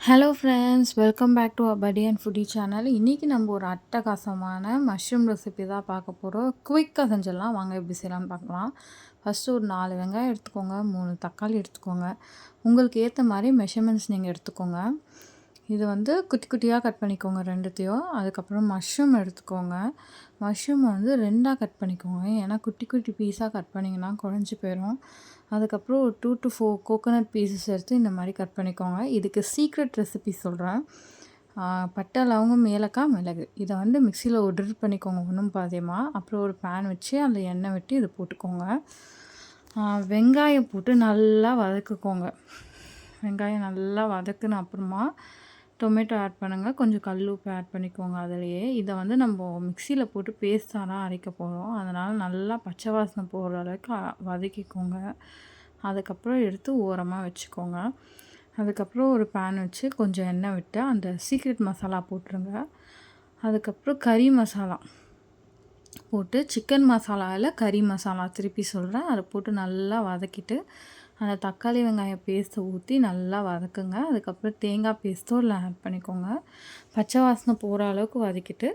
Hello friends, welcome back to படி and footy channel. இன்றைக்கி நம்ம ஒரு அட்டகாசமான மஷ்ரூம் ரெசிபி தான் பார்க்க போகிறோம். குயிக்காக செஞ்சிடலாம். வாங்க எப்படி செய்யலாம்னு பார்க்கலாம். ஃபஸ்ட்டு ஒரு 4 வெங்காயம் எடுத்துக்கோங்க, 3 தக்காளி எடுத்துக்கோங்க. உங்களுக்கு ஏற்ற மாதிரி மெஷர்மெண்ட்ஸ் நீங்கள் எடுத்துக்கோங்க. இது வந்து குட்டி குட்டியாக கட் பண்ணிக்கோங்க ரெண்டுத்தையும். அதுக்கப்புறம் மஷ்ரூம் எடுத்துக்கோங்க. மஷ்ரூம் வந்து 2ஆக கட் பண்ணிக்கோங்க. ஏன்னா குட்டி குட்டி பீஸாக கட் பண்ணிங்கன்னா குழஞ்சி போயிடும். அதுக்கப்புறம் ஒரு 2 to 4 கோகோனட் பீசஸ் எடுத்து இந்த மாதிரி கட் பண்ணிக்கோங்க. இதுக்கு சீக்ரெட் ரெசிபி சொல்கிறேன். பட்டை, லவங்கம், ஏலக்காய், மிளகு இதை வந்து மிக்சியில் ட்ரில் பண்ணிக்கோங்க ஒன்றும் பாதியமாக. அப்புறம் ஒரு பேன் வச்சு அதில் எண்ணெய் விட்டு இதை போட்டுக்கோங்க. வெங்காயம் போட்டு நல்லா வதக்குக்கோங்க. வெங்காயம் நல்லா வதக்குன அப்புறமா டொமேட்டோ ஆட் பண்ணுங்கள். கொஞ்சம் கல் உப்பு ஆட் பண்ணிக்கோங்க அதிலையே. இதை வந்து நம்ம மிக்சியில் போட்டு பேஸ்ட்டாக தான் அரைக்க போகிறோம். அதனால் நல்லா பச்சை வாசனை போகிற அளவுக்கு வதக்கிக்கோங்க. அதுக்கப்புறம் எடுத்து ஓரமாக வச்சுக்கோங்க. அதுக்கப்புறம் ஒரு பேன் வச்சு கொஞ்சம் எண்ணெய் விட்டு அந்த சீக்ரெட் மசாலா போட்டுருங்க. அதுக்கப்புறம் கறி மசாலா போட்டு, சிக்கன் மசாலாவில் கறி மசாலா திருப்பி சொல்கிறேன், அதை போட்டு நல்லா வதக்கிட்டு அந்த தக்காளி வெங்காயம் பேஸ்ட்டை ஊற்றி நல்லா வதக்குங்க. அதுக்கப்புறம் தேங்காய் பேஸ்ட்டும் இல்லை ஆட் பண்ணிக்கோங்க. பச்சை வாசனை போகிற அளவுக்கு வதக்கிட்டு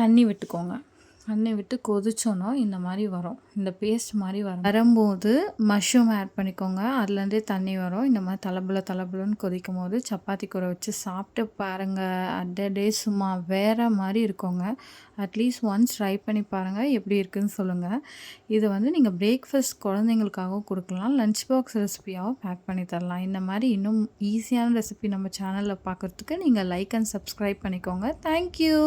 தண்ணி விட்டுக்கோங்க. தண்ணி விட்டு கொதிச்சோன்னா இந்த மாதிரி வரும். இந்த பேஸ்ட் மாதிரி வரும்போது மஷ்ரூம் ஆட் பண்ணிக்கோங்க. அதுலேருந்தே தண்ணி வரும். இந்த மாதிரி தலபுலன்னு கொதிக்கும் போது சப்பாத்தி கூட வச்சு சாப்பிட்டு பாருங்கள். அடடே சும்மா வேறு மாதிரி இருக்குங்க. அட்லீஸ்ட் ஒன்ஸ் ட்ரை பண்ணி பாருங்கள், எப்படி இருக்குதுன்னு சொல்லுங்கள். இது வந்து நீங்கள் பிரேக்ஃபாஸ்ட் குழந்தைங்களுக்காகவும் கொடுக்கலாம், லஞ்ச் பாக்ஸ் ரெசிபியாகவும் பேக் பண்ணி தரலாம். இந்த மாதிரி இன்னும் ஈஸியான ரெசிபி நம்ம சேனலில் பார்க்குறதுக்கு நீங்கள் லைக் அண்ட் சப்ஸ்கிரைப் பண்ணிக்கோங்க. தேங்க்யூ.